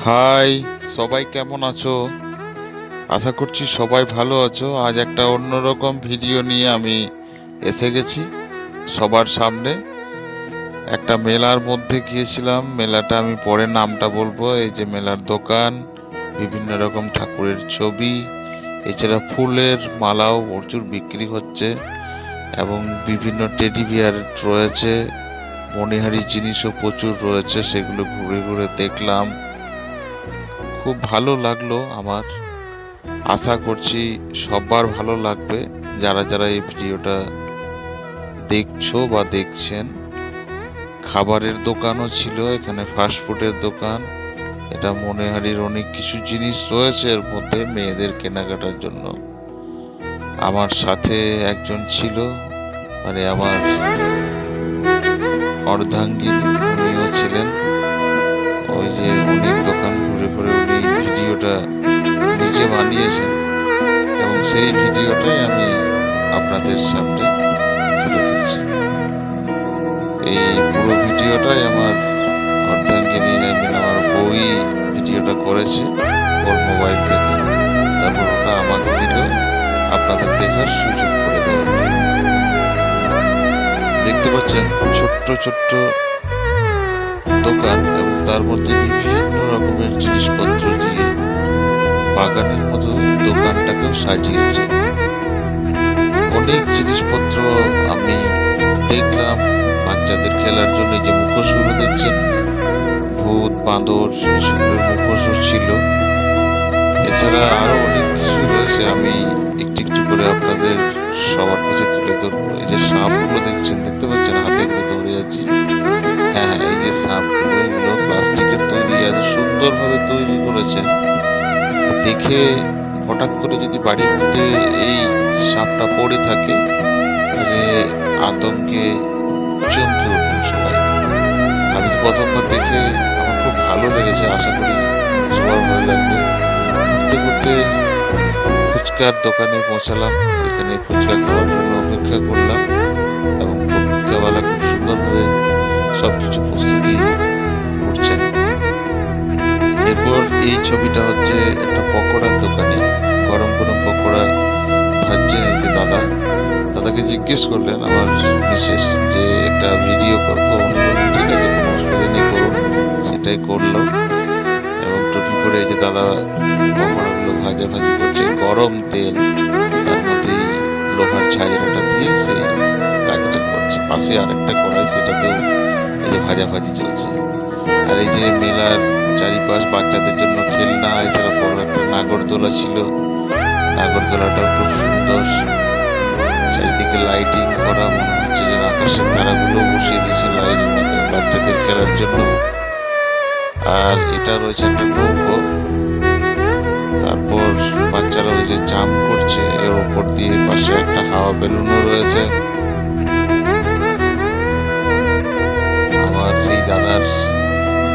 High, সবাই কেমন আছো? আশা করছি সবাই ভালো আছো। আজ একটা অন্যরকম ভিডিও নিয়ে আমি এসে গেছি সবার সামনে। একটা মেলার মধ্যে গিয়েছিলাম। মেলাটা আমি পরে নামটা বলবো। এই যে মেলার দোকান, বিভিন্ন রকম ঠাকুরের ছবি, এছাড়া ফুলের মালাও প্রচুর বিক্রি হচ্ছে এবং বিভিন্ন টেডি বিয়ার রয়েছে, মণিহারি জিনিসও প্রচুর রয়েছে। সেগুলো ঘুরে ঘুরে দেখলাম, খুব ভালো লাগলো আমার। আশা করছি সবার ভালো লাগবে যারা যারা এই ভিডিওটা দেখছো বা দেখছেন। খাবারের দোকানও ছিল এখানে, ফাস্টফুডের দোকান। এটা মনেহারির অনেক কিছু জিনিস রয়েছে এর মধ্যে মেয়েদের কেনাকাটার জন্য। আমার সাথে একজন ছিল, মানে আমার অর্ধাঙ্গিনী, উনিও ছিলেন। ওই যে অনেক দোকান ঘুরে ঘুরে উনি ভিডিওটা নিজে বানিয়েছেন এবং সেই ভিডিওটাই আমি আপনাদের সামনে তুলে ধরছি। এই পুরো ভিডিওটাই আমার অর্ধাঙ্গিনী, আমার বই ভিডিওটা করেছে ওর মোবাইল থেকে। তারপর ওটা আমাকে দিল আপনাদের দেখার সুযোগ করে দেওয়ার জন্য। দেখতে পাচ্ছেন ছোট্ট ছোট্ট দোকান এবং তার মধ্যে বিভিন্ন রকমের জিনিসপত্র দিয়ে বাগানের মতো দোকানটাকেও সাজিয়েছে। অনেক জিনিসপত্র আমি দেখলাম বাচ্চাদের খেলার জন্য। যে মুখোশগুলো দেখছেন, ভূত বাঁদর এসবের মুখোশও ছিল। এছাড়া আরো অনেক কিছু রয়েছে, আমি একটু একটু করে আপনাদের সবার কাছে তুলে ধরবো। এই যে সাপগুলো দেখছেন, দেখতে পাচ্ছেন হাতে করে ধরে আছি। হ্যাঁ, এই যে সাপগুলো, এগুলো প্লাস্টিকের তৈরি, এত সুন্দরভাবে তৈরি করেছেন। দেখে হঠাৎ করে যদি বাড়ির মধ্যে এই সাপটা পড়ে থাকে তাহলে আতঙ্কে চমকে উঠবেন সবাই। আমি তো প্রথমবার দেখে আমার খুব ভালো লেগেছে, আশা করি সবার ভালো লাগবে। ঘুরতে ঘুরতে ফুচকার দোকানে পৌঁছালাম, সেখানে ফুচকা খাওয়ার জন্য অপেক্ষা করলাম এবং ফুচকাওয়ালা খুব সুন্দরভাবে সবকিছু প্রস্তুতি করছেন। এরপর এই ছবিটা হচ্ছে একটা পকোড়ার দোকানে, গরম গরম পকোড়া ভাজছেন এই যে দাদাকে জিজ্ঞেস করলেন আমার বিশেষ যে একটা ভিডিও করবো। উনি বললেন ঠিক আছে, কোনো অসুবিধা নেই, করুন। সেটাই করলো এবং টুপি পরে এই যে দাদা পকোড়াগুলো ভাজি করছে। গরম তেল, তার মধ্যে লোহার ঝাঁঝরাটা দিয়ে সেই কাজটা করছে। পাশে আরেকটা কড়াই, সেটাতেও এই যে ভাজি চলছে। আর এই যে মেলার চারিপাশ বাচ্চাদের জন্য খেলনা, এছাড়া বড় একটা নাগরদোলা ছিল। নাগরদোলাটাও খুব সুন্দর, চারিদিকে লাইটিং করা, মনে হচ্ছে যেন আকাশের তারাগুলো বসিয়ে দিয়েছে লাইটের মধ্যে বাচ্চাদের খেলার জন্য। আর এটা রয়েছে একটা নৌকো। তারপর বাচ্চারা ওই যে জাম্প করছে এর ওপর দিয়ে, পাশে একটা হাওয়া বেলুনও রয়েছে। আমার সেই দাদার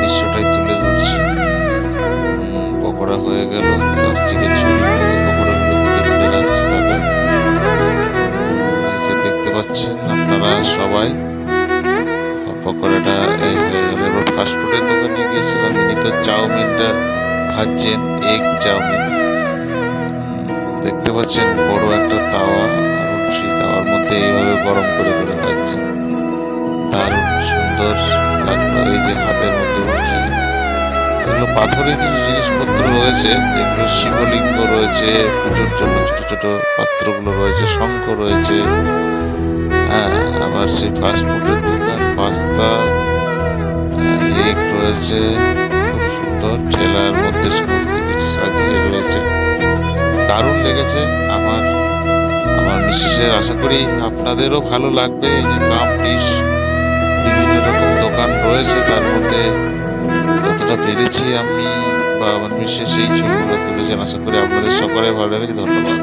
দৃশ্যটাই তুলে ধরছি। পকোড়া হয়ে গেল, প্লাস্টিকের ঝুড়ির মধ্যে পকোড়াগুলো তুলে রাখছে দাদা। দেখতে পাচ্ছেন আপনারা সবাই, পকোড়াটা এই হয়ে গেল। এবার ফাস্টফুডের দোকানে গিয়েছিলাম, ইনি তো চাউমিনটা ভাজছেন, এগ চাউমিন। দেখতে পাচ্ছেন বড় একটা তাওয়া, এবং সেই তাওয়ার মধ্যে এইভাবে গরম করে করে ভাজছেন। দারুণ সুন্দর লাগলো। এই যে হাতের মধ্যে উঠি, এগুলো পাথরের কিছু জিনিসপত্র রয়েছে, যেগুলো শিবলিঙ্গ রয়েছে, পুজোর জন্য ছোট ছোট পাত্রগুলো রয়েছে, শঙ্খ রয়েছে। হ্যাঁ, আবার সেই ফাস্টফুডের দোকান, পাস্তা, এগ রয়েছে, খুব সুন্দর ঠেলার মধ্যে সমস্ত কিছু সাজিয়ে রয়েছে। দারুণ লেগেছে আমার মিসেসের। আশা করি আপনাদেরও ভালো লাগবে। এই যে কাপ ডিশ, বিভিন্ন রকম দোকান রয়েছে, তার মধ্যে যতটা পেরেছি আমি বা আমার মিসেস এই ছবিগুলো তুলেছেন। আশা করি আপনাদের সকলে ভালো লেগেছে। ধন্যবাদ।